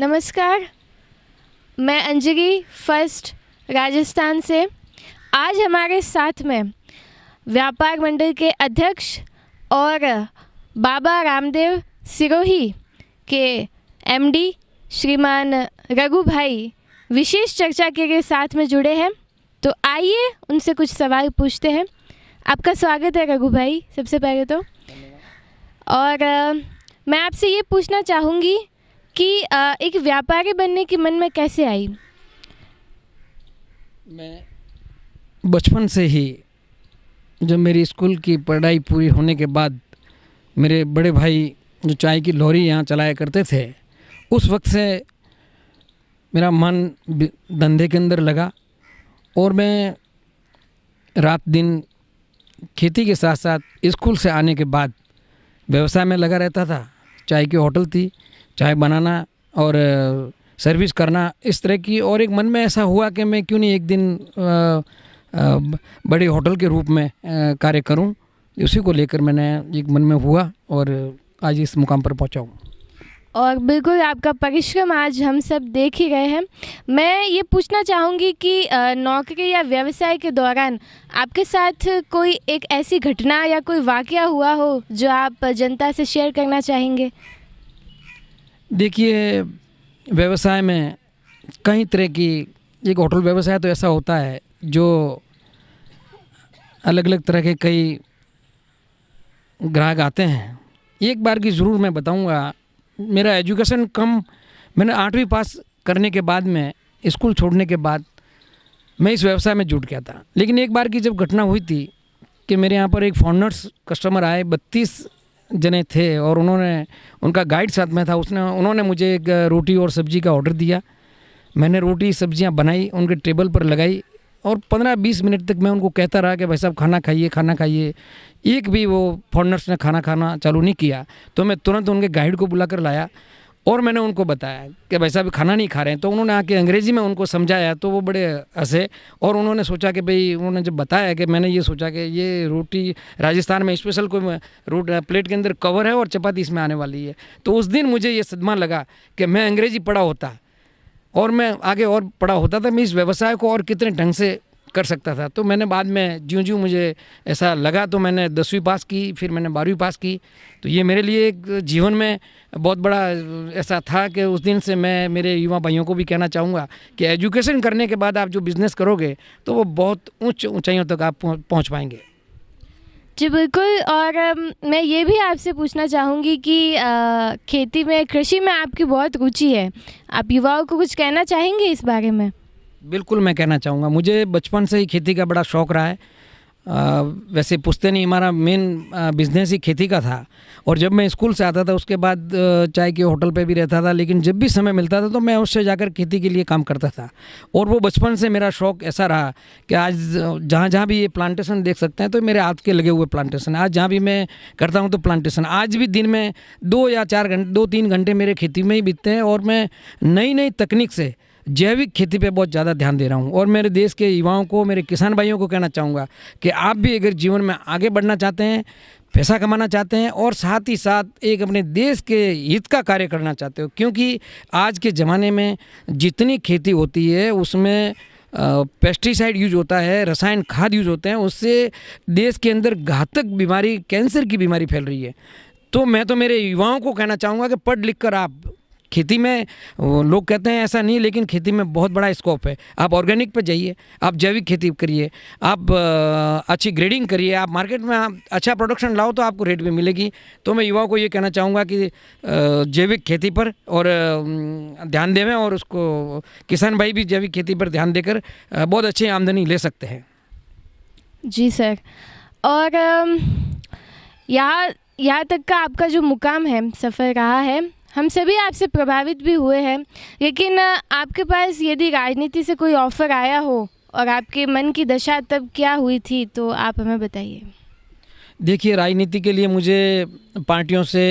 नमस्कार, मैं अंजलि फर्स्ट राजस्थान से। आज हमारे साथ में व्यापार मंडल के अध्यक्ष और बाबा रामदेव सिरोही के एमडी श्रीमान रघु भाई विशेष चर्चा के लिए साथ में जुड़े हैं। तो आइए उनसे कुछ सवाल पूछते हैं। आपका स्वागत है रघु भाई, सबसे पहले तो। और मैं आपसे ये पूछना चाहूँगी कि एक व्यापारी बनने की मन में कैसे आई? मैं बचपन से ही, जब मेरी स्कूल की पढ़ाई पूरी होने के बाद मेरे बड़े भाई जो चाय की लॉरी यहाँ चलाया करते थे, उस वक्त से मेरा मन धंधे के अंदर लगा और मैं रात दिन खेती के साथ साथ स्कूल से आने के बाद व्यवसाय में लगा रहता था। चाय की होटल थी, चाय बनाना और सर्विस करना, इस तरह की। और एक मन में ऐसा हुआ कि मैं क्यों नहीं एक दिन बड़ी होटल के रूप में कार्य करूं। उसी को लेकर मैंने एक मन में हुआ और आज इस मुकाम पर पहुंचा हूं। और बिल्कुल आपका परिश्रम आज हम सब देख ही रहे हैं। मैं ये पूछना चाहूँगी कि नौकरी या व्यवसाय के दौरान आपके साथ कोई एक ऐसी घटना या कोई वाकया हुआ हो जो आप जनता से शेयर करना चाहेंगे? देखिए, व्यवसाय में कई तरह की, एक होटल व्यवसाय तो ऐसा होता है जो अलग अलग तरह के कई ग्राहक आते हैं। एक बार की ज़रूर मैं बताऊंगा। मेरा एजुकेशन कम, मैंने 8वीं पास करने के बाद में, स्कूल छोड़ने के बाद मैं इस व्यवसाय में जुट गया था। लेकिन एक बार की जब घटना हुई थी कि मेरे यहाँ पर एक फॉरेनर्स कस्टमर आए, 32 जने थे और उनका गाइड साथ में था। उन्होंने मुझे एक रोटी और सब्जी का ऑर्डर दिया। मैंने रोटी सब्जियां बनाई, उनके टेबल पर लगाई और 15-20 मिनट तक मैं उनको कहता रहा कि भाई साहब खाना खाइए, खाना खाइए। एक भी वो फॉरेनर्स ने खाना खाना चालू नहीं किया। तो मैं तुरंत उनके गाइड को बुला कर लाया और मैंने उनको बताया कि भाई साहब खाना नहीं खा रहे हैं। तो उन्होंने आके अंग्रेज़ी में उनको समझाया तो वो बड़े हंसे और उन्होंने सोचा कि भाई, उन्होंने जब बताया कि मैंने ये सोचा कि ये रोटी राजस्थान में स्पेशल कोई प्लेट के अंदर कवर है और चपाती इसमें आने वाली है। तो उस दिन मुझे ये सदमा लगा कि मैं अंग्रेज़ी पढ़ा होता और मैं आगे और पढ़ा होता था, मैं इस व्यवसाय को और कितने ढंग से कर सकता था। तो मैंने बाद में ज्यों मुझे ऐसा लगा तो मैंने 10वीं पास की, फिर मैंने 12वीं पास की। तो ये मेरे लिए एक जीवन में बहुत बड़ा ऐसा था कि उस दिन से मैं मेरे युवा भाइयों को भी कहना चाहूँगा कि एजुकेशन करने के बाद आप जो बिज़नेस करोगे तो वो बहुत ऊंचाइयों तक आप पहुँच पाएंगे। जी बिल्कुल। और मैं ये भी आपसे पूछना चाहूँगी कि खेती में, कृषि में आपकी बहुत रुचि है। आप युवाओं को कुछ कहना चाहेंगे इस बारे में? बिल्कुल, मैं कहना चाहूँगा। मुझे बचपन से ही खेती का बड़ा शौक़ रहा है। वैसे पुश्तैनी हमारा मेन बिज़नेस ही खेती का था। और जब मैं स्कूल से आता था उसके बाद चाय के होटल पे भी रहता था, लेकिन जब भी समय मिलता था तो मैं उससे जाकर खेती के लिए काम करता था। और वो बचपन से मेरा शौक़ ऐसा रहा कि आज जहाँ भी ये प्लांटेशन देख सकते हैं तो मेरे हाथ के लगे हुए प्लांटेशन। आज जहाँ भी मैं करता हूँ तो प्लांटेशन, आज भी दिन में 2-3 घंटे मेरे खेती में ही बीतते हैं। और मैं नई नई तकनीक से जैविक खेती पे बहुत ज़्यादा ध्यान दे रहा हूँ। और मेरे देश के युवाओं को, मेरे किसान भाइयों को कहना चाहूँगा कि आप भी अगर जीवन में आगे बढ़ना चाहते हैं, पैसा कमाना चाहते हैं और साथ ही साथ एक अपने देश के हित का कार्य करना चाहते हो, क्योंकि आज के ज़माने में जितनी खेती होती है उसमें पेस्टिसाइड यूज होता है, रसायन खाद यूज होते हैं, उससे देश के अंदर घातक बीमारी, कैंसर की बीमारी फैल रही है। तो मैं तो मेरे युवाओं को कहना चाहूँगा कि पढ़ लिख कर आप खेती में, लोग कहते हैं ऐसा नहीं, लेकिन खेती में बहुत बड़ा स्कोप है। आप ऑर्गेनिक पे जाइए, आप जैविक खेती करिए, आप अच्छी ग्रेडिंग करिए, आप मार्केट में आप अच्छा प्रोडक्शन लाओ तो आपको रेट भी मिलेगी। तो मैं युवाओं को ये कहना चाहूँगा कि जैविक खेती पर और ध्यान देवें और उसको, किसान भाई भी जैविक खेती पर ध्यान देकर बहुत अच्छी आमदनी ले सकते हैं। जी सर। और यहाँ तक का आपका जो मुकाम है, सफ़र रहा है, हम सभी आपसे प्रभावित भी हुए हैं। लेकिन आपके पास यदि राजनीति से कोई ऑफ़र आया हो और आपके मन की दशा तब क्या हुई थी, तो आप हमें बताइए। देखिए, राजनीति के लिए मुझे पार्टियों से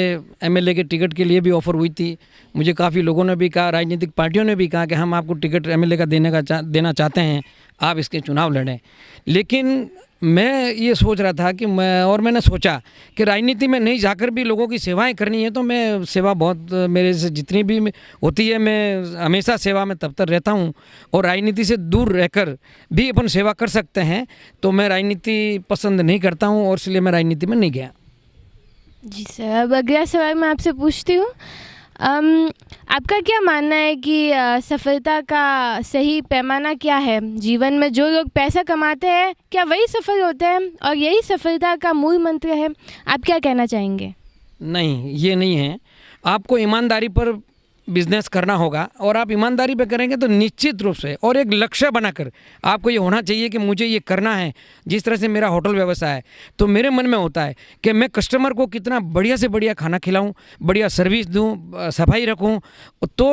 एमएलए के टिकट के लिए भी ऑफ़र हुई थी। मुझे काफ़ी लोगों ने भी कहा, राजनीतिक पार्टियों ने भी कहा कि हम आपको टिकट एमएलए का देना चाहते हैं, आप इसके चुनाव लड़ें। लेकिन मैं ये सोच रहा था कि मैंने सोचा कि राजनीति में नहीं जाकर भी लोगों की सेवाएं करनी है, तो मैं सेवा बहुत मेरे से जितनी भी होती है मैं हमेशा सेवा में तब तक रहता हूं, और राजनीति से दूर रहकर भी अपन सेवा कर सकते हैं, तो मैं राजनीति पसंद नहीं करता हूं और इसलिए मैं राजनीति में नहीं गया। जी सर, अब अगला सवाल मैं आपसे पूछती हूँ। आपका क्या मानना है कि सफलता का सही पैमाना क्या है? जीवन में जो लोग पैसा कमाते हैं क्या वही सफल होते हैं और यही सफलता का मूल मंत्र है? आप क्या कहना चाहेंगे? नहीं, ये नहीं है। आपको ईमानदारी पर बिजनेस करना होगा, और आप ईमानदारी पे करेंगे तो निश्चित रूप से, और एक लक्ष्य बनाकर आपको ये होना चाहिए कि मुझे ये करना है। जिस तरह से मेरा होटल व्यवसाय है, तो मेरे मन में होता है कि मैं कस्टमर को कितना बढ़िया से बढ़िया खाना खिलाऊं, बढ़िया सर्विस दूं, सफाई रखूं। तो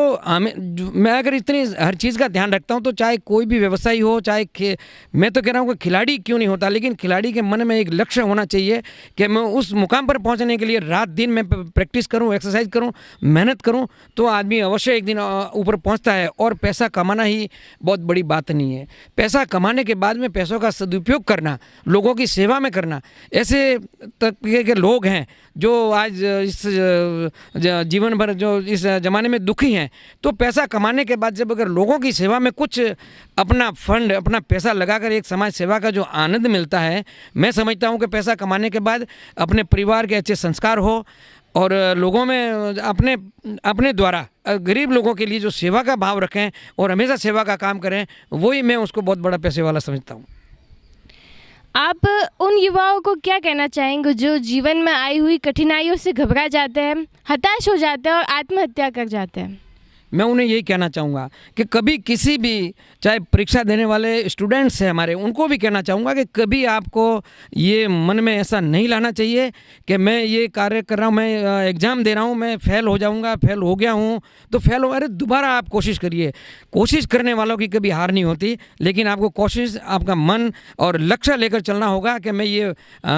मैं अगर इतनी हर चीज़ का ध्यान रखता हूं, तो चाहे कोई भी व्यवसायी हो, चाहे मैं तो कह रहा हूँ कि खिलाड़ी क्यों नहीं होता, लेकिन खिलाड़ी के मन में एक लक्ष्य होना चाहिए कि मैं उस मुकाम पर पहुँचने के लिए रात दिन मैं प्रैक्टिस करूँ, एक्सरसाइज करूँ, मेहनत करूँ, तो आदमी अवश्य एक दिन ऊपर पहुंचता है। और पैसा कमाना ही बहुत बड़ी बात नहीं है। पैसा कमाने के बाद में पैसों का सदुपयोग करना, लोगों की सेवा में करना, ऐसे तबके के लोग हैं जो आज इस जीवन भर जो इस ज़माने में दुखी हैं। तो पैसा कमाने के बाद जब अगर लोगों की सेवा में कुछ अपना फंड, अपना पैसा लगाकर एक समाज सेवा का जो आनंद मिलता है, मैं समझता हूँ कि पैसा कमाने के बाद अपने परिवार के अच्छे संस्कार हो और लोगों में अपने द्वारा गरीब लोगों के लिए जो सेवा का भाव रखें और हमेशा सेवा का काम करें, वही मैं उसको बहुत बड़ा पैसे वाला समझता हूँ। आप उन युवाओं को क्या कहना चाहेंगे जो जीवन में आई हुई कठिनाइयों से घबरा जाते हैं, हताश हो जाते हैं और आत्महत्या कर जाते हैं? मैं उन्हें यही कहना चाहूँगा कि कभी किसी भी, चाहे परीक्षा देने वाले स्टूडेंट्स हैं हमारे, उनको भी कहना चाहूँगा कि कभी आपको ये मन में ऐसा नहीं लाना चाहिए कि मैं ये कार्य कर रहा हूँ, मैं एग्ज़ाम दे रहा हूँ, मैं फ़ेल हो जाऊँगा, फ़ेल हो गया हूँ तो फ़ेल हो, अरे दोबारा आप कोशिश करिए। कोशिश करने वालों की कभी हार नहीं होती, लेकिन आपको कोशिश, आपका मन और लक्ष्य लेकर चलना होगा कि मैं ये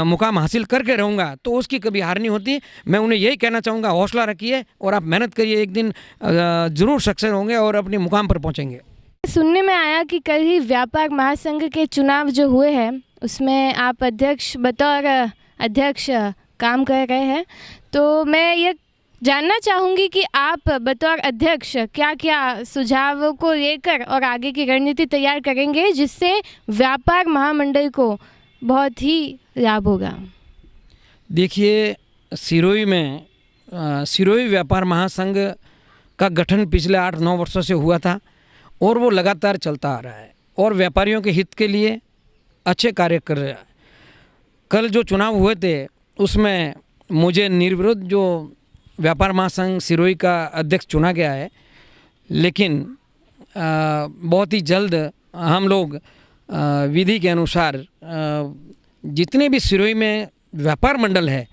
मुकाम हासिल करके रहूँगा, तो उसकी कभी हार नहीं होती। मैं उन्हें यही कहना चाहूँगा, हौसला रखिए और आप मेहनत करिए, एक दिन ज़रूर सक्सेस होंगे और अपने मुकाम पर पहुँचेंगे। सुनने में आया कि कल ही व्यापार महासंघ के चुनाव जो हुए हैं उसमें आप बतौर अध्यक्ष काम कर रहे हैं, तो मैं ये जानना चाहूँगी कि आप बतौर अध्यक्ष क्या क्या सुझावों को लेकर और आगे की रणनीति तैयार करेंगे जिससे व्यापार महामंडल को बहुत ही लाभ होगा? देखिए, सिरोही व्यापार महासंघ का गठन पिछले 8-9 वर्षों से हुआ था और वो लगातार चलता आ रहा है और व्यापारियों के हित के लिए अच्छे कार्य कर रहा है। कल जो चुनाव हुए थे उसमें मुझे निर्विरोध जो व्यापार महासंघ सिरोही का अध्यक्ष चुना गया है, लेकिन बहुत ही जल्द हम लोग विधि के अनुसार जितने भी सिरोही में व्यापार मंडल है,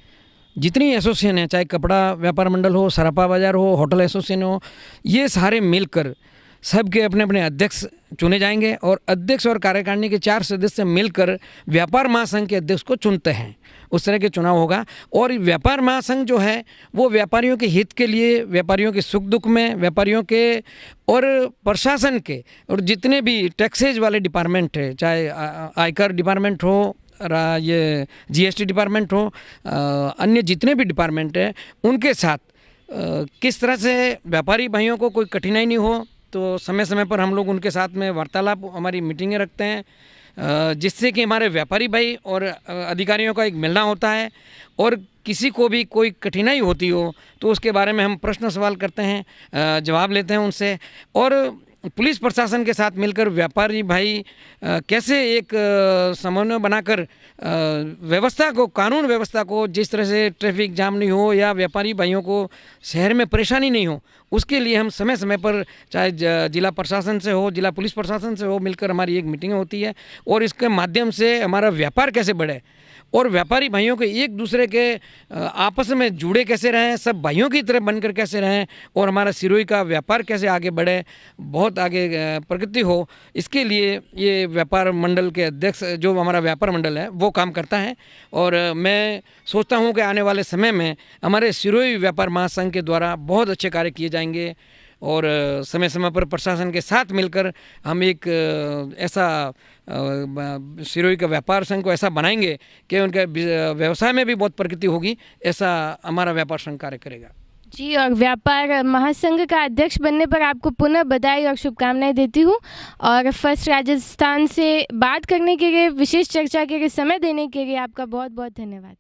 जितनी एसोसिएशन है, चाहे कपड़ा व्यापार मंडल हो, सराफा बाज़ार हो, होटल एसोसिएशन हो, ये सारे मिलकर सबके अपने अपने अध्यक्ष चुने जाएंगे और अध्यक्ष और कार्यकारिणी के 4 सदस्य मिलकर व्यापार महासंघ के अध्यक्ष को चुनते हैं। उस तरह के चुनाव होगा और व्यापार महासंघ जो है वो व्यापारियों के हित के लिए, व्यापारियों के सुख दुख में, व्यापारियों के और प्रशासन के और जितने भी टैक्सेज वाले डिपार्टमेंट है, चाहे आयकर डिपार्टमेंट हो, ये जीएसटी डिपार्टमेंट हो, अन्य जितने भी डिपार्टमेंट है, उनके साथ किस तरह से व्यापारी भाइयों को कोई कठिनाई नहीं हो, तो समय समय पर हम लोग उनके साथ में वार्तालाप, हमारी मीटिंगें रखते हैं, जिससे कि हमारे व्यापारी भाई और अधिकारियों का एक मिलना होता है और किसी को भी कोई कठिनाई होती हो तो उसके बारे में हम प्रश्न सवाल करते हैं, जवाब लेते हैं उनसे। और पुलिस प्रशासन के साथ मिलकर व्यापारी भाई कैसे एक समन्वय बनाकर व्यवस्था को, कानून व्यवस्था को, जिस तरह से ट्रैफिक जाम नहीं हो या व्यापारी भाइयों को शहर में परेशानी नहीं हो, उसके लिए हम समय समय पर चाहे जिला प्रशासन से हो, जिला पुलिस प्रशासन से हो, मिलकर हमारी एक मीटिंग होती है और इसके माध्यम से हमारा व्यापार कैसे बढ़े और व्यापारी भाइयों के एक दूसरे के आपस में जुड़े कैसे रहें, सब भाइयों की तरह बनकर कैसे रहें और हमारा सिरोही का व्यापार कैसे आगे बढ़े, बहुत आगे प्रगति हो, इसके लिए ये व्यापार मंडल के अध्यक्ष जो हमारा व्यापार मंडल है वो काम करता है। और मैं सोचता हूँ कि आने वाले समय में हमारे सिरोही व्यापार महासंघ के द्वारा बहुत अच्छे कार्य किए जाएंगे और समय समय पर प्रशासन के साथ मिलकर हम एक ऐसा सिरोही का व्यापार संघ को ऐसा बनाएंगे कि उनके व्यवसाय में भी बहुत प्रगति होगी, ऐसा हमारा व्यापार संघ कार्य करेगा। जी, और व्यापार महासंघ का अध्यक्ष बनने पर आपको पुनः बधाई और शुभकामनाएं देती हूँ। और फर्स्ट राजस्थान से बात करने के लिए, विशेष चर्चा के लिए समय देने के लिए आपका बहुत बहुत धन्यवाद।